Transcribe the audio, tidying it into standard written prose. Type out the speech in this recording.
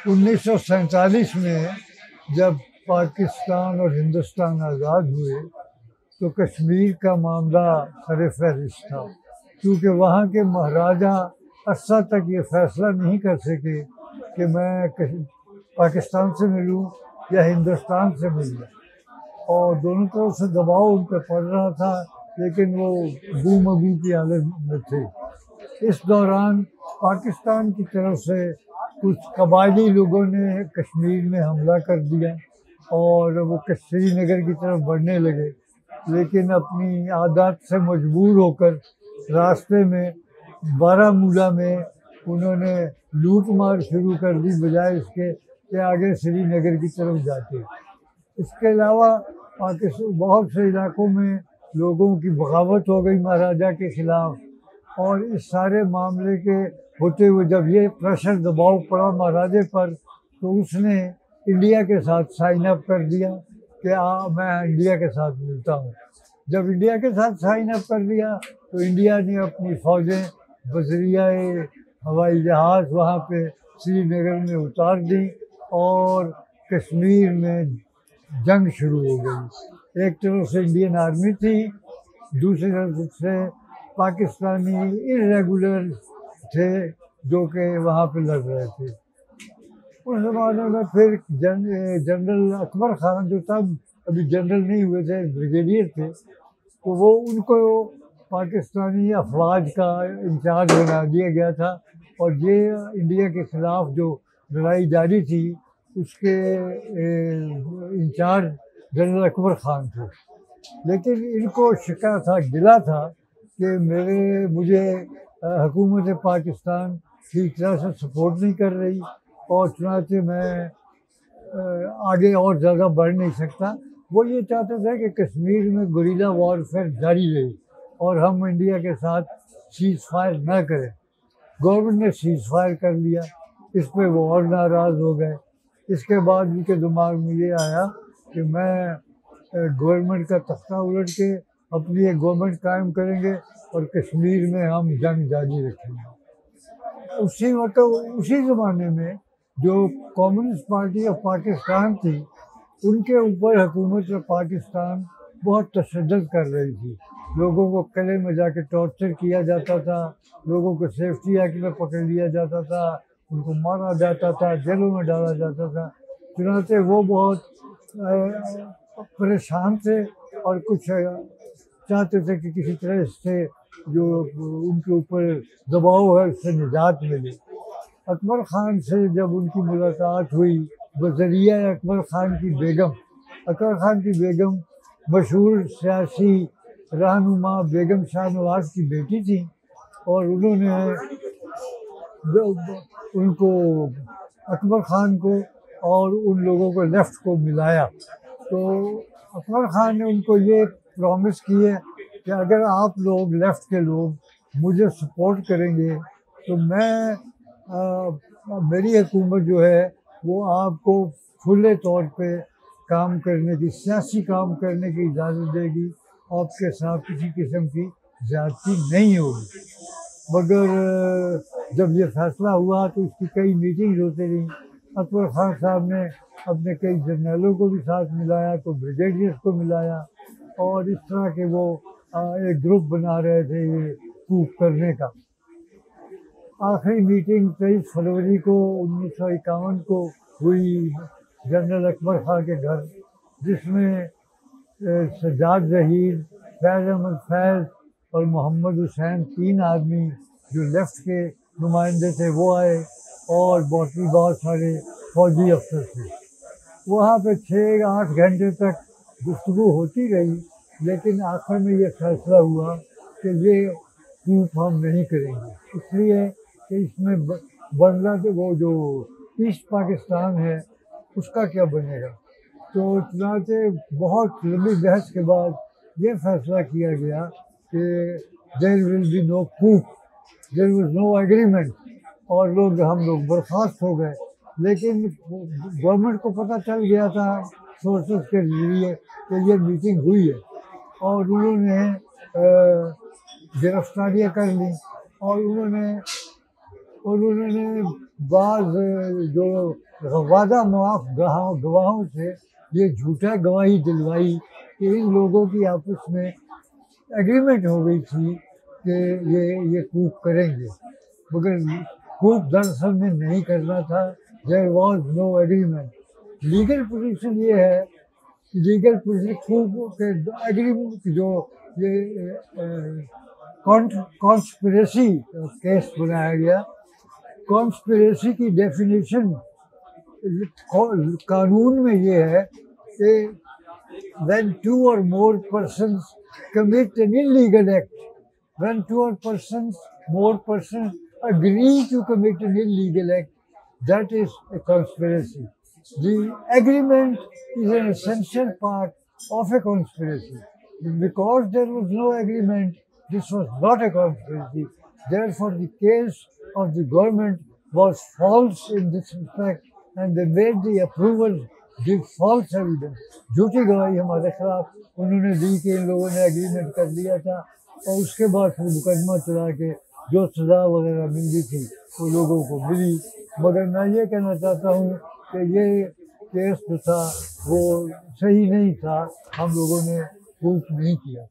1947 में जब पाकिस्तान और हिंदुस्तान आज़ाद हुए तो कश्मीर का मामला सर फहरिस्त था, क्योंकि वहाँ के महाराजा अर्सा तक ये फैसला नहीं कर सके कि मैं पाकिस्तान से मिलूँ या हिंदुस्तान से मिलूँ, और दोनों तरफ से दबाव उन पर पड़ रहा था, लेकिन वो गुमगू की हालत में थे। इस दौरान पाकिस्तान की तरफ से कुछ कबायली लोगों ने कश्मीर में हमला कर दिया और वो श्रीनगर की तरफ बढ़ने लगे, लेकिन अपनी आदत से मजबूर होकर रास्ते में बारामूला में उन्होंने लूट मार शुरू कर दी, बजाय इसके कि आगे श्रीनगर की तरफ जाते। इसके अलावा पाकिस्तान बहुत से इलाकों में लोगों की बगावत हो गई महाराजा के खिलाफ, और इस सारे मामले के होते हुए जब ये प्रेशर दबाव पड़ा महाराजे पर, तो उसने इंडिया के साथ साइन अप कर दिया कि मैं इंडिया के साथ मिलता हूँ। जब इंडिया के साथ साइन अप कर दिया तो इंडिया ने अपनी फौजें बजरियाए हवाई जहाज़ वहाँ पे श्रीनगर में उतार दी और कश्मीर में जंग शुरू हो गई। एक तरफ से इंडियन आर्मी थी, दूसरी तरफ से पाकिस्तानी इरेगुलर थे जो कि वहाँ पे लड़ रहे थे। उस ज़माने में फिर जनरल अकबर खान जो तब अभी जनरल नहीं हुए थे, ब्रिगेडियर थे, तो वो उनको पाकिस्तानी अफवाज का इंचार्ज बना दिया गया था, और ये इंडिया के ख़िलाफ़ जो लड़ाई जारी थी उसके इंचार्ज जनरल अकबर खान थे। लेकिन इनको शिका था, गिला था कि मुझे हुकूमत पाकिस्तान ठीक तरह से सपोर्ट नहीं कर रही, और चुनाचे मैं आगे और ज़्यादा बढ़ नहीं सकता। वो ये चाहते थे कि कश्मीर में गुरिल्ला वॉरफेयर जारी रहे और हम इंडिया के साथ सीज़ फायर ना करें। गवर्नमेंट ने सीज़ फायर कर लिया, इस पर वो और नाराज़ हो गए। इसके बाद उनके दिमाग में ये आया कि मैं गवर्नमेंट का तख्ता उलट के अपनी एक गवर्नमेंट कायम करेंगे और कश्मीर में हम जंग जारी रखेंगे। उसी ज़माने में जो कम्युनिस्ट पार्टी ऑफ पाकिस्तान थी, उनके ऊपर हुकूमत पाकिस्तान बहुत तशद्दुद कर रही थी। लोगों को किले में जाके टॉर्चर किया जाता था, लोगों को सेफ्टी एक्ट में पकड़ लिया जाता था, उनको मारा जाता था, जेलों में डाला जाता था। चुनांचे वो बहुत परेशान थे और कुछ चाहते थे कि किसी तरह से जो उनके ऊपर दबाव है उससे निजात मिले। अकबर ख़ान से जब उनकी मुलाकात हुई, बजरिया अकबर ख़ान की बेगम, अकबर ख़ान की बेगम मशहूर सियासी रहनुमा बेगम शाहनवाज की बेटी थी, और उन्होंने उनको अकबर ख़ान को और उन लोगों को लेफ़्ट को मिलाया। तो अकबर ख़ान ने उनको ये प्रॉमिस किए कि अगर आप लोग लेफ़्ट के लोग मुझे सपोर्ट करेंगे तो मेरी हुकूमत जो है वो आपको खुले तौर पे काम करने की, सियासी काम करने की इजाज़त देगी, आपके साथ किसी किस्म की ज़्यादती नहीं होगी। मगर जब ये फैसला हुआ तो इसकी कई मीटिंग्स होती रहीं। अकबर ख़ान साहब ने अपने कई जर्नलों को भी साथ मिलाया, तो ब्रिगेडियर्स को मिलाया, और इस तरह के वो एक ग्रुप बना रहे थे ये कूप करने का। आखिरी मीटिंग 23 फरवरी को 1951 को हुई जनरल अकबर ख़ान के घर, जिसमें सज्जाद ज़हीर, फैज़ अहमद फैज़ और मोहम्मद हुसैन, 3 आदमी जो लेफ़्ट के नुमाइंदे थे वो आए, और बाकी बहुत सारे फौजी अफसर थे। वहाँ पे 6-8 घंटे तक गुफ्तगू होती रही, लेकिन आखिर में ये फैसला हुआ कि ये कूप हम नहीं करेंगे, इसलिए कि इसमें बांग्लादेश वो जो ईस्ट पाकिस्तान है उसका क्या बनेगा। तो चुनांचे बहुत लंबी बहस के बाद ये फैसला किया गया कि there will be no coup, there was no agreement, और हम लोग बर्खास्त हो गए। लेकिन गवर्नमेंट को पता चल गया था सोर्सेस के जरिए कि ये मीटिंग हुई है, और उन्होंने गिरफ्तारियाँ कर ली, और उन्होंने और उन्होंने बाज़ जो वादा मुआफ़ गवाहों से ये झूठा गवाही दिलवाई कि इन लोगों की आपस में एग्रीमेंट हो गई थी कि ये कूप करेंगे, मगर कूप दरअसल में नहीं करना था। There was no agreement. Legal position ये है, लीगल पोजीशन कूप के एग्रीमेंट जो ये कॉन्स्पिरेसी केस बनाया गया। कॉन्स्पिरेसी की डेफिनेशन कानून में ये है कि when two or more persons commit an illegal act, when two or more persons agree to commit an illegal act, that is a conspiracy. The agreement is an essential part of a conspiracy. Because there was no agreement, this was not a conspiracy. Therefore, the case of the government was false in this respect, and they made the approval give false evidence. झूठी गवाही हमारे खिलाफ उन्होंने दी कि इन लोगों ने agreement कर लिया था, और उसके बाद फिर मुकदमा चला के जो सज़ा वगैरह मिली थी वो लोगों को मिली। मगर मैं ये कहना चाहता हूँ कि ये केस जो था वो सही नहीं था, हम लोगों ने प्रूफ नहीं किया।